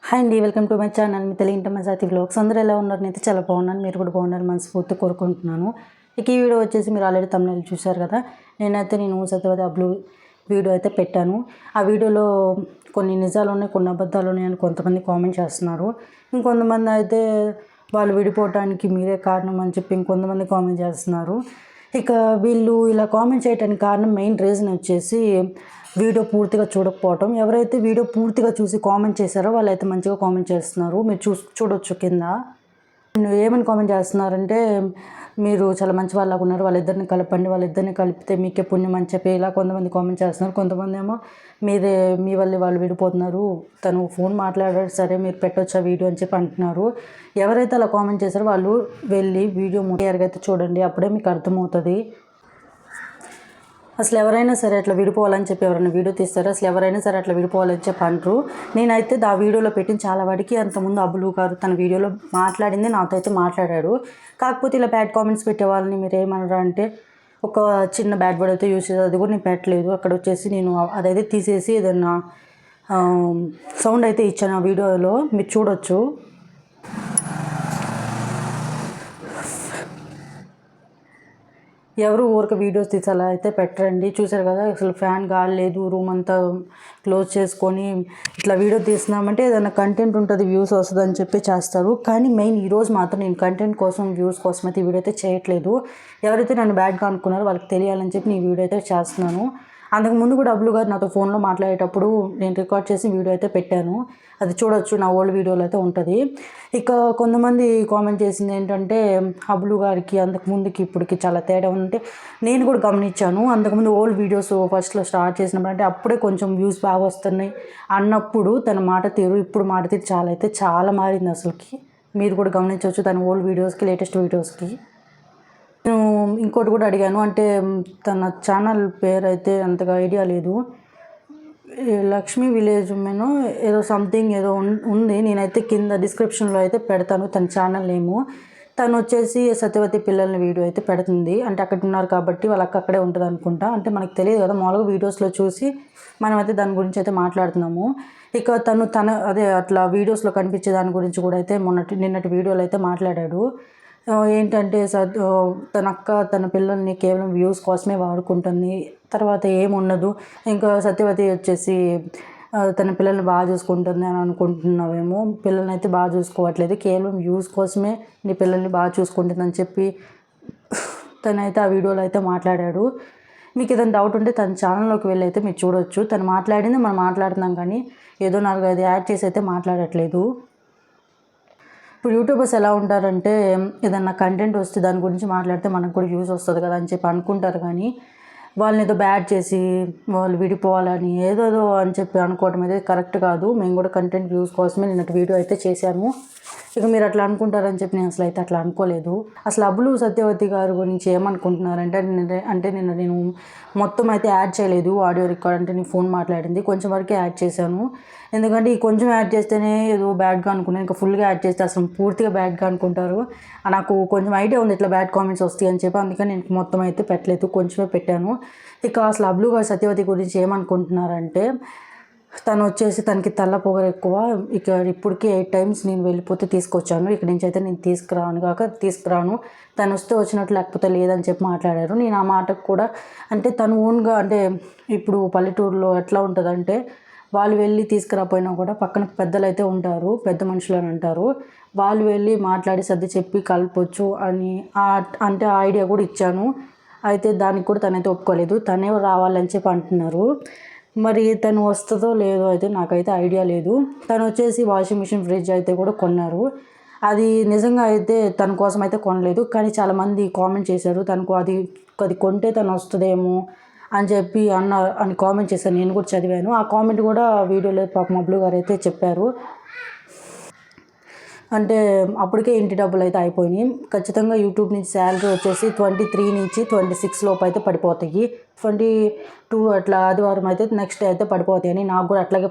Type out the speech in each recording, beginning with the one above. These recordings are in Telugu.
హాయ్ అండి, వెల్కమ్ టు మై ఛానల్. మీ తెలుగు మజాతి వ్లాగ్స్. అందరూ ఎలా ఉన్నారు? నేనైతే చాలా బాగున్నాను. మీరు కూడా బాగున్నారు మనస్ఫూర్తి కోరుకుంటున్నాను. ఇక ఈ వీడియో వచ్చేసి మీరు ఆల్రెడీ తమిళ చూశారు కదా. నేను సత్యవతి అబ్లు వీడియో అయితే పెట్టాను. ఆ వీడియోలో కొన్ని నిజాలు ఉన్నాయి, కొన్ని అబద్ధాలు ఉన్నాయని కొంతమంది కామెంట్ చేస్తున్నారు. ఇంకొంతమంది అయితే వాళ్ళు విడిపోవటానికి మీరే కారణం అని చెప్పి ఇంకొంతమంది కామెంట్ చేస్తున్నారు. ఇక వీళ్ళు ఇలా కామెంట్ చేయడానికి కారణం మెయిన్ రీజన్ వచ్చేసి వీడియో పూర్తిగా చూడకపోవటం. ఎవరైతే వీడియో పూర్తిగా చూసి కామెంట్ చేశారో వాళ్ళైతే మంచిగా కామెంట్ చేస్తున్నారు. మీరు చూడొచ్చు కింద ఏమని కామెంట్ చేస్తున్నారంటే, మీరు చాలా మంచి వాళ్ళగా ఉన్నారు, వాళ్ళిద్దరిని కలపండి, వాళ్ళిద్దరిని కలిపితే మీకే పుణ్యం అని చెప్పి ఇలా కొంతమంది కామెంట్ చేస్తున్నారు. కొంతమంది ఏమో మీ వల్ల వాళ్ళు విడిపోతున్నారు, తను ఫోన్ మాట్లాడారు సరే మీరు పెట్టొచ్చా వీడియో అని చెప్పి అంటున్నారు. ఎవరైతే అలా కామెంట్ చేశారో వాళ్ళు వెళ్ళి వీడియో క్లియర్గా అయితే చూడండి, అప్పుడే మీకు అర్థమవుతుంది. అసలు ఎవరైనా సరే అట్లా విడిపోవాలని చెప్పి ఎవరైనా వీడియో తీస్తారో అసలు ఎవరైనా సరే అట్లా విడిపోవాలని చెప్పి అంటారు. నేనైతే ఆ వీడియోలో పెట్టిన చాలా వాడికి అంతకుముందు అబ్బులు గారు తన వీడియోలో మాట్లాడింది నాతో అయితే మాట్లాడాడు. కాకపోతే ఇలా బ్యాడ్ కామెంట్స్ పెట్టే వాళ్ళని మీరు ఏమన్నారా అంటే, ఒక చిన్న బ్యాడ్ వర్డ్ అయితే యూజ్ చేసేది, అది కూడా నేను పెట్టలేదు. అక్కడ వచ్చేసి నేను అదైతే తీసేసి ఏదన్నా సౌండ్ అయితే ఇచ్చాను ఆ వీడియోలో, మీరు చూడొచ్చు. ఎవరు ఊరికి వీడియోస్ తీసి అలా అయితే పెట్టరండి. చూసారు కదా, అసలు ఫ్యాన్ గాలి లేదు, రూమ్ అంతా క్లోజ్ చేసుకొని ఇట్లా వీడియో తీస్తున్నామంటే ఏదైనా కంటెంట్ ఉంటుంది, వ్యూస్ వస్తుంది అని చెప్పి చేస్తారు. కానీ మెయిన్ ఈరోజు మాత్రం నేను కంటెంట్ కోసం వ్యూస్ కోసం అయితే ఈ వీడియో అయితే చేయట్లేదు. ఎవరైతే నన్ను బ్యాడ్గా అనుకున్నారో వాళ్ళకి తెలియాలని చెప్పి నేను వీడియో అయితే చేస్తున్నాను. అంతకుముందు కూడా అబ్బులు గారు నాతో ఫోన్లో మాట్లాడేటప్పుడు నేను రికార్డ్ చేసి వీడియో అయితే పెట్టాను, అది చూడొచ్చు, నా ఓల్డ్ వీడియోలో అయితే ఉంటుంది. ఇక కొంతమంది కామెంట్ చేసింది ఏంటంటే, అబ్బులు గారికి అంతకుముందుకి ఇప్పటికి చాలా తేడా ఉంటే నేను కూడా గమనించాను. అంతకుముందు ఓల్డ్ వీడియోస్ ఫస్ట్లో స్టార్ట్ చేసినప్పుడు అంటే అప్పుడే కొంచెం వ్యూస్ బాగా వస్తున్నాయి అన్నప్పుడు తన మాట తీరు ఇప్పుడు మాట తీరు చాలా మారింది అసలుకి. మీరు కూడా గమనించవచ్చు తన ఓల్డ్ వీడియోస్కి లేటెస్ట్ వీడియోస్కి. నేను ఇంకోటి కూడా అడిగాను, అంటే తన ఛానల్ పేరు అయితే అంతగా ఐడియా లేదు, లక్ష్మీ విలేజ్ ఉమెన్ ఏదో సంథింగ్ ఏదో ఉంది. నేనైతే కింద డిస్క్రిప్షన్లో అయితే పెడతాను తన ఛానల్ నేము. తను వచ్చేసి సత్యవతి పిల్లల్ని వీడియో అయితే పెడుతుంది. అంటే అక్కడ ఉన్నారు కాబట్టి వాళ్ళకి అక్కడే ఉంటుంది అనుకుంటా. అంటే మనకు తెలియదు కదా, మామూలుగా వీడియోస్లో చూసి మనమైతే దాని గురించి అయితే మాట్లాడుతున్నాము. ఇక తన అదే అట్లా వీడియోస్లో కనిపించే దాని గురించి కూడా అయితే నిన్నటి వీడియోలో అయితే మాట్లాడాడు. ఏంటంటే తన అక్క తన పిల్లల్ని కేవలం వ్యూస్ కోసమే వాడుకుంటుంది, తర్వాత ఏముండదు. ఇంకా సత్యవతి వచ్చేసి తన పిల్లల్ని బాగా చూసుకుంటుంది అని అనుకుంటున్నావేమో, పిల్లల్ని అయితే బాగా చూసుకోవట్లేదు, కేవలం వ్యూస్ కోసమే నీ పిల్లల్ని బాగా చూసుకుంటుందని చెప్పి తనైతే ఆ వీడియోలో అయితే మాట్లాడాడు. మీకు ఏదైనా డౌట్ ఉంటే తన ఛానల్లోకి వెళ్ళి అయితే మీరు చూడొచ్చు. తను మాట్లాడింది మనం మాట్లాడుతున్నాం, కానీ ఏదో 4-5 యాడ్ చేసి అయితే మాట్లాడట్లేదు. ఇప్పుడు యూట్యూబర్స్ ఎలా ఉంటారంటే, ఏదన్నా కంటెంట్ వస్తే దాని గురించి మాట్లాడితే మనకు కూడా వ్యూస్ వస్తుంది కదా అని చెప్పి అనుకుంటారు, కానీ వాళ్ళని ఏదో బ్యాడ్ చేసి వాళ్ళు విడిపోవాలని ఏదోదో అని చెప్పి అనుకోవడం అయితే కరెక్ట్ కాదు. మేము కూడా కంటెంట్ వ్యూస్ కోసమే నిన్నటి వీడియో అయితే చేశాము. ఇక మీరు అట్లా అనుకుంటారని చెప్పి నేను అసలు అయితే అట్లా అనుకోలేదు. అసలు అబ్బులు సత్యవతి గారి గురించి ఏమనుకుంటున్నారంటే, నిన్న నేను మొత్తం అయితే యాడ్ చేయలేదు ఆడియో రికార్డ్, అంటే నేను ఫోన్ మాట్లాడింది కొంచెం వరకే యాడ్ చేశాను. ఎందుకంటే ఈ కొంచెం యాడ్ చేస్తేనే ఏదో బ్యాడ్గా అనుకున్నాను, ఇంకా ఫుల్గా యాడ్ చేస్తే అసలు పూర్తిగా బ్యాడ్గా అనుకుంటారు. నాకు కొంచెం ఐడియా ఉంది ఇట్లా బ్యాడ్ కామెంట్స్ వస్తాయి అని చెప్పి, అందుకని నేను మొత్తం అయితే పెట్టలేదు, కొంచెమే పెట్టాను. ఇక అసలు అబ్బులు గారు సత్యవతి గురించి ఏమనుకుంటున్నారంటే, తను వచ్చేసి తనకి తెల్ల పొగరు ఎక్కువ, ఇక ఇప్పటికీ 8 times నేను వెళ్ళిపోతే తీసుకొచ్చాను, ఇక్కడి నుంచి అయితే నేను తీసుకురాను, తను వస్తే వచ్చినట్టు లేకపోతే లేదని చెప్పి మాట్లాడారు. నేను ఆ మాటకు కూడా అంటే తను ఓన్గా, అంటే ఇప్పుడు పల్లెటూరులో ఎట్లా ఉంటుందంటే, వాళ్ళు వెళ్ళి తీసుకురాపోయినా కూడా పక్కన పెద్దలు అయితే ఉంటారు, పెద్ద మనుషులు అని అంటారు, వాళ్ళు వెళ్ళి మాట్లాడి సర్ది చెప్పి కలపొచ్చు అని అంటే ఆ ఐడియా కూడా ఇచ్చాను. అయితే దానికి కూడా తనైతే ఒప్పుకోలేదు, తనే రావాలని చెప్పి అంటున్నారు. మరి తను వస్తుందో లేదో అయితే నాకైతే ఐడియా లేదు. తను వచ్చేసి వాషింగ్ మిషన్, ఫ్రిడ్జ్ అయితే కూడా కొన్నారు. అది నిజంగా అయితే తన కోసం అయితే కొనలేదు, కానీ చాలామంది కామెంట్ చేశారు తనకు అది కొంటే తను వస్తుందేమో అని చెప్పి అని కామెంట్ చేశారు. నేను కూడా చదివాను ఆ కామెంట్ కూడా వీడియోలో. పాపం అబ్బులు గారు అయితే చెప్పారు, అంటే అప్పటికే ఇంటి డబ్బులు అయితే అయిపోయినాయి, ఖచ్చితంగా యూట్యూబ్ నుంచి శాలరీ వచ్చేసి 23 నుంచి 26 లోపు అయితే పడిపోతాయి. 22 అట్లా ఆదివారం అయితే నెక్స్ట్ డే అయితే పడిపోతాయి అని నాకు కూడా అట్లాగే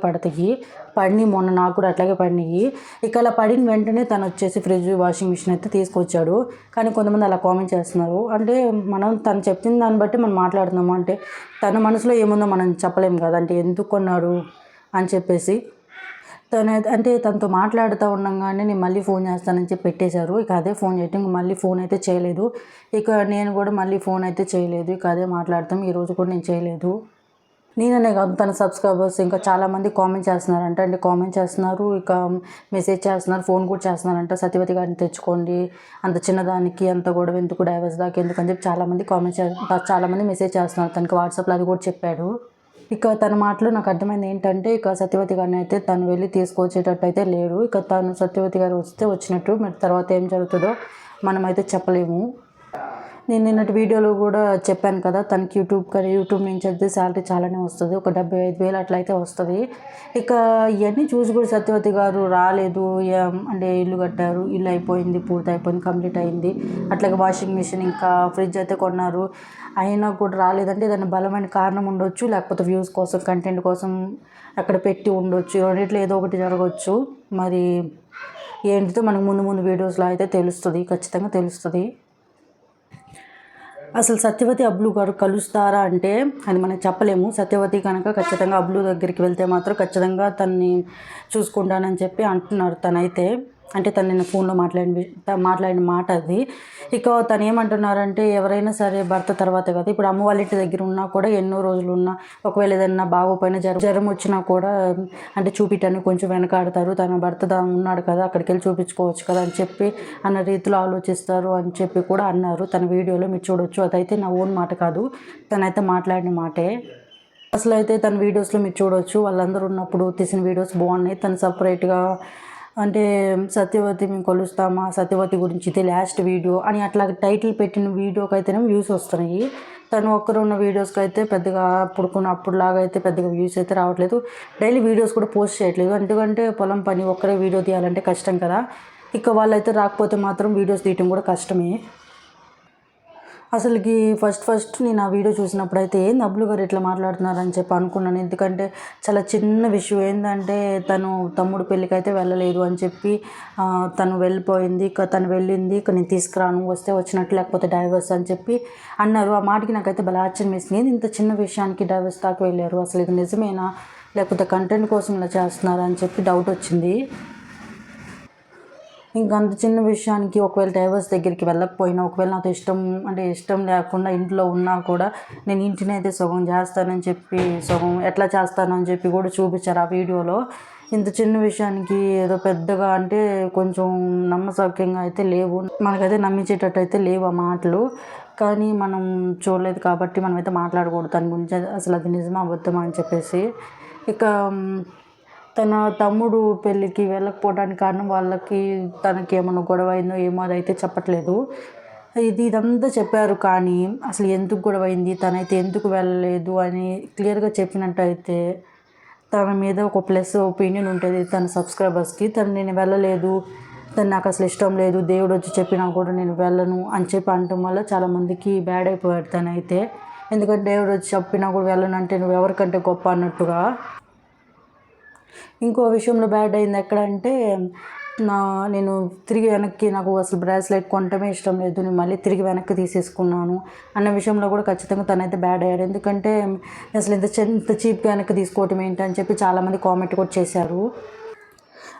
పడినాయి మొన్న నాకు కూడా అట్లాగే పడినాయి. ఇక అలా పడిన వెంటనే తను వచ్చేసి ఫ్రిడ్జ్, వాషింగ్ మిషన్ అయితే తీసుకొచ్చాడు. కానీ కొంతమంది అలా కామెంట్ చేస్తున్నారు, అంటే తను చెప్పిన దాన్ని బట్టి మనం మాట్లాడుతున్నాము, అంటే తన మనసులో ఏముందో మనం చెప్పలేము కదా, అంటే ఎందుకు కొన్నాడు అని చెప్పేసి. అంటే తనతో మాట్లాడుతూ ఉండగానే నేను మళ్ళీ ఫోన్ చేస్తానని చెప్పి పెట్టేశారు. ఇక అదే ఫోన్ చేయటం, ఇంక మళ్ళీ ఫోన్ అయితే చేయలేదు. ఇక నేను కూడా మళ్ళీ ఫోన్ అయితే చేయలేదు. ఇక అదే మాట్లాడతాం. ఈరోజు కూడా నేను చేయలేదు. నేననే కాదు, తన సబ్స్క్రైబర్స్ ఇంకా చాలామంది కామెంట్ చేస్తున్నారంట. అంటే కామెంట్ చేస్తున్నారు, ఇక మెసేజ్ చేస్తున్నారు, ఫోన్ కూడా చేస్తున్నారంట. సత్యవతి గారిని తెచ్చుకోండి, అంత చిన్నదానికి అంత గొడవ ఎందుకు, డైవర్స్ దాకా ఎందుకు అని చెప్పి చాలామంది మెసేజ్ చేస్తున్నారు. తనకి వాట్సాప్లో అది కూడా చెప్పాడు. ఇక తన మాటలో నాకు అర్థమైంది ఏంటంటే, ఇక సత్యవతి గారిని అయితే తను వెళ్ళి తీసుకొచ్చేటట్టు అయితే లేరు. ఇక తను సత్యవతి గారు వస్తే వచ్చినట్టు, మరి తర్వాత ఏం జరుగుతుందో మనమైతే చెప్పలేము. నేను నిన్నటి వీడియోలో కూడా చెప్పాను కదా, తనకి యూట్యూబ్ నుంచి అయితే శాలరీ చాలానే వస్తుంది, ఒక 75,000 అట్లా అయితే వస్తుంది. ఇక ఇవన్నీ చూసి కూడా సత్యవతి గారు రాలేదు. అంటే ఇల్లు కట్టారు, ఇల్లు అయిపోయింది, పూర్తి అయిపోయింది, కంప్లీట్ అయింది. అట్లాగే వాషింగ్ మిషన్ ఇంకా ఫ్రిడ్జ్ అయితే కొన్నారు, అయినా కూడా రాలేదంటే దాని బలమైన కారణం ఉండొచ్చు, లేకపోతే వ్యూస్ కోసం, కంటెంట్ కోసం అక్కడ పెట్టి ఉండొచ్చు. రెండిట్లో ఏదో ఒకటి జరగవచ్చు. మరి ఏంటితో మనకు ముందు వీడియోస్లో అయితే తెలుస్తుంది, ఖచ్చితంగా తెలుస్తుంది. అసలు సత్యవతి అబ్లు గారు కలుస్తారా అంటే అది మనం చెప్పలేము. సత్యవతి కనుక ఖచ్చితంగా అబ్లు దగ్గరికి వెళ్తే మాత్రం ఖచ్చితంగా తనని చూసుకుంటానని చెప్పి అంటున్నారు. తనైతే అంటే తను నిన్న ఫోన్లో మాట్లాడిన మాట అది. ఇక తను ఏమంటున్నారంటే, ఎవరైనా సరే భర్త తర్వాతే కదా. ఇప్పుడు అమ్మ వాళ్ళ ఇంటి దగ్గర ఉన్నా కూడా ఎన్నో రోజులు ఉన్నా, ఒకవేళ ఏదైనా బాగోపోయినా జ్వరం వచ్చినా కూడా అంటే చూపిటానికి కొంచెం వెనకాడతారు. తన భర్త ఉన్నాడు కదా, అక్కడికి వెళ్ళి చూపించుకోవచ్చు కదా అని చెప్పి అన్న రీతిలో ఆలోచిస్తారు అని చెప్పి కూడా అన్నారు. తన వీడియోలో మీరు చూడొచ్చు. అదైతే నా ఓన్ మాట కాదు, తనైతే మాట్లాడిన మాటే. అసలు అయితే తన వీడియోస్లో మీరు చూడవచ్చు, వాళ్ళందరూ ఉన్నప్పుడు తీసిన వీడియోస్ బాగున్నాయి. తను సపరేట్గా అంటే సత్యవతి మేము కొలుస్తామా, సత్యవతి గురించి ఇది లాస్ట్ వీడియో అని అట్లా టైటిల్ పెట్టిన వీడియోకి అయితేనే వ్యూస్ వస్తున్నాయి. తను ఒక్కరు ఉన్న వీడియోస్కి అయితే పెద్దగా అప్పుడులాగా అయితే పెద్దగా వ్యూస్ అయితే రావట్లేదు. డైలీ వీడియోస్ కూడా పోస్ట్ చేయట్లేదు, ఎందుకంటే పొలం పని ఒక్కరే వీడియో తీయాలంటే కష్టం కదా. ఇక వాళ్ళైతే రాకపోతే మాత్రం వీడియోస్ తీయటం కూడా కష్టమే. అసలుకి ఫస్ట్ నేను ఆ వీడియో చూసినప్పుడు అయితే ఏంది అబ్లు గారు ఇట్లా మాట్లాడుతున్నారని చెప్పి అనుకున్నాను. ఎందుకంటే చాలా చిన్న విషయం ఏంటంటే, తను తమ్ముడు పెళ్ళికి అయితే వెళ్ళలేదు అని చెప్పి తను వెళ్ళిపోయింది. ఇక తను వెళ్ళింది, ఇక నేను తీసుకురాను, వస్తే వచ్చినట్టు లేకపోతే డైవర్స్ అని చెప్పి అన్నారు. ఆ మాటకి నాకైతే భలే ఆశ్చర్యం వేసింది. ఇంత చిన్న విషయానికి డైవర్స్ దాకా వెళ్ళారు, అసలు ఇది నిజమేనా లేకపోతే కంటెంట్ కోసం ఇలా చేస్తున్నారా అని చెప్పి డౌట్ వచ్చింది. ఇంకా అంత చిన్న విషయానికి ఒకవేళ డైవర్స్ దగ్గరికి వెళ్ళకపోయినా, ఒకవేళ నాకు ఇష్టం లేకుండా ఇంట్లో ఉన్నా కూడా నేను ఇంటిని అయితే సగం చేస్తానని చెప్పి, సగం ఎట్లా చేస్తానని చెప్పి కూడా చూపించారు ఆ వీడియోలో. ఇంత చిన్న విషయానికి ఏదో పెద్దగా అంటే కొంచెం నమ్మశక్యంగా అయితే లేవు, మనకైతే నమ్మించేటట్టు అయితే లేవు ఆ మాటలు. కానీ మనం చూడలేదు కాబట్టి మనమైతే మాట్లాడకూడదు దాని గురించి, అసలు అది నిజమా అబద్ధమా అని చెప్పేసి. ఇక తన తమ్ముడు పెళ్ళికి వెళ్ళకపోవడానికి కారణం వాళ్ళకి తనకి ఏమైనా గొడవ అయిందో ఏమో అదైతే చెప్పట్లేదు. ఇదంతా చెప్పారు, కానీ అసలు ఎందుకు గొడవ అయింది, తనైతే ఎందుకు వెళ్ళలేదు అని క్లియర్గా చెప్పినట్టయితే తన మీద ఒక ప్లస్ ఒపీనియన్ ఉంటుంది తన సబ్స్క్రైబర్స్కి. నేను వెళ్ళలేదు, నాకు అసలు ఇష్టం లేదు, దేవుడు వచ్చి చెప్పినా కూడా నేను వెళ్ళను అని చెప్పి అనటం వల్ల చాలామందికి బ్యాడ్ అయిపోయాడు తనైతే. ఎందుకంటే దేవుడు వచ్చి చెప్పినా కూడా వెళ్ళను అంటే నువ్వు ఎవరికంటే గొప్ప అన్నట్టుగా. ఇంకో విషయంలో బ్యాడ్ అయింది ఎక్కడంటే, నేను తిరిగి వెనక్కి, నాకు అసలు బ్రాస్లెట్ కొనటమే ఇష్టం లేదు, నేను మళ్ళీ తిరిగి వెనక్కి తీసేసుకున్నాను అన్న విషయంలో కూడా ఖచ్చితంగా తనైతే బ్యాడ్ అయ్యాడు. ఎందుకంటే అసలు ఇంత చీప్గా వెనక్కి తీసుకోవటం ఏంటని చెప్పి చాలామంది కామెంట్ కూడా చేశారు.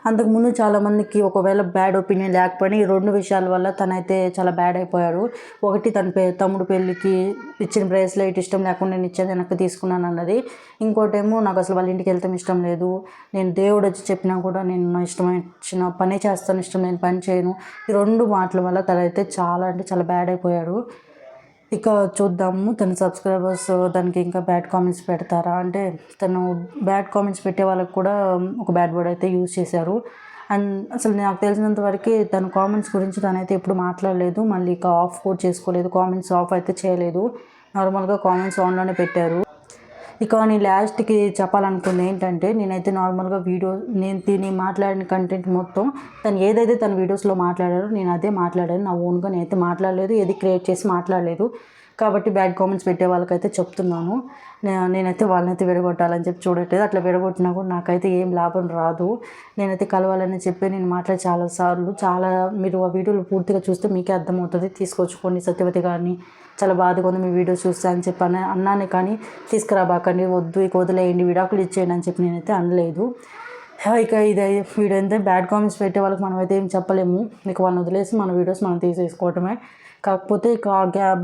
అంతకుముందు చాలామందికి ఒకవేళ బ్యాడ్ ఒపీనియన్ లేకపోయినా ఈ 2 విషయాల వల్ల తనైతే చాలా బ్యాడ్ అయిపోయాడు. ఒకటి తన తమ్ముడు పెళ్ళికి ఇచ్చిన బ్రేస్లెట్ ఇష్టం లేకుండా నేను ఇచ్చేది వెనక్కి తీసుకున్నాను అన్నది. ఇంకోటేమో నాకు అసలు వాళ్ళ ఇంటికి వెళ్తాం ఇష్టం లేదు, నేను దేవుడు వచ్చి చెప్పినా కూడా నేను నా ఇష్టమైన పనే చేస్తాను, ఇష్టం నేను పని చేయను. ఈ 2 మాటల వల్ల తనైతే చాలా అంటే చాలా బ్యాడ్ అయిపోయాడు. ఇక చూద్దాము తన సబ్స్క్రైబర్స్ దానికి ఇంకా బ్యాడ్ కామెంట్స్ పెడతారా అంటే, తను బ్యాడ్ కామెంట్స్ పెట్టే వాళ్ళకి కూడా ఒక బ్యాడ్ వర్డ్ అయితే యూజ్ చేశారు. అండ్ అసలు నాకు తెలిసినంత వరకు తన కామెంట్స్ గురించి తనైతే ఎప్పుడు మాట్లాడలేదు, మళ్ళీ ఇక ఆఫ్ కూడా చేసుకోలేదు, కామెంట్స్ ఆఫ్ అయితే చేయలేదు, నార్మల్గా కామెంట్స్ ఆన్లోనే పెట్టారు. ఇక నేను లాస్ట్కి చెప్పాలనుకుంది ఏంటంటే, నేనైతే నార్మల్గా నేను మాట్లాడిన కంటెంట్ మొత్తం తను ఏదైతే తన వీడియోస్లో మాట్లాడారో నేను అదే మాట్లాడాను. నా ఓన్గా నేనైతే మాట్లాడలేదు, ఏది క్రియేట్ చేసి మాట్లాడలేదు. కాబట్టి బ్యాడ్ కామెంట్స్ పెట్టే వాళ్ళకైతే చెప్తున్నాను, నేనైతే వాళ్ళనైతే విడగొట్టాలని చెప్పి చూడట్లేదు. అట్లా విడగొట్టినా కూడా నాకైతే ఏం లాభం రాదు. నేనైతే కలవాలని చెప్పి నేను మాట్లాడి చాలా మీరు ఆ వీడియోలు పూర్తిగా చూస్తే మీకే అర్థమవుతుంది. తీసుకొచ్చుకోండి సత్యవతి గారిని, చాలా బాధగా ఉంది మీ వీడియోస్ చూస్తే అని చెప్పి అన్నాను, కానీ తీసుకురాబాకండి, వద్దు, ఇక వదిలేయండి, విడాకులు ఇచ్చేయండి అని చెప్పి నేనైతే అనలేదు. ఇక ఇది వీడియో అయితే బ్యాడ్ కామెంట్స్ పెట్టే వాళ్ళకి మనం అయితే ఏం చెప్పలేము. ఇక వాళ్ళని వదిలేసి మన వీడియోస్ మనం తీసేసుకోవటమే. కాకపోతే ఇక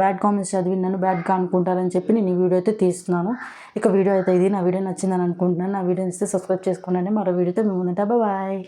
బ్యాడ్ కామెంట్స్ చదివి నన్ను బ్యాడ్గా అనుకుంటారని చెప్పి నేను ఈ వీడియో అయితే తీస్తున్నాను. ఇక వీడియో అయితే ఇది. నా వీడియో నచ్చిందని అనుకుంటున్నాను. నా వీడియో ఇస్తే సబ్స్క్రైబ్ చేసుకోండి. మరో వీడియోతో మేము ముందుంటా. బాయ్.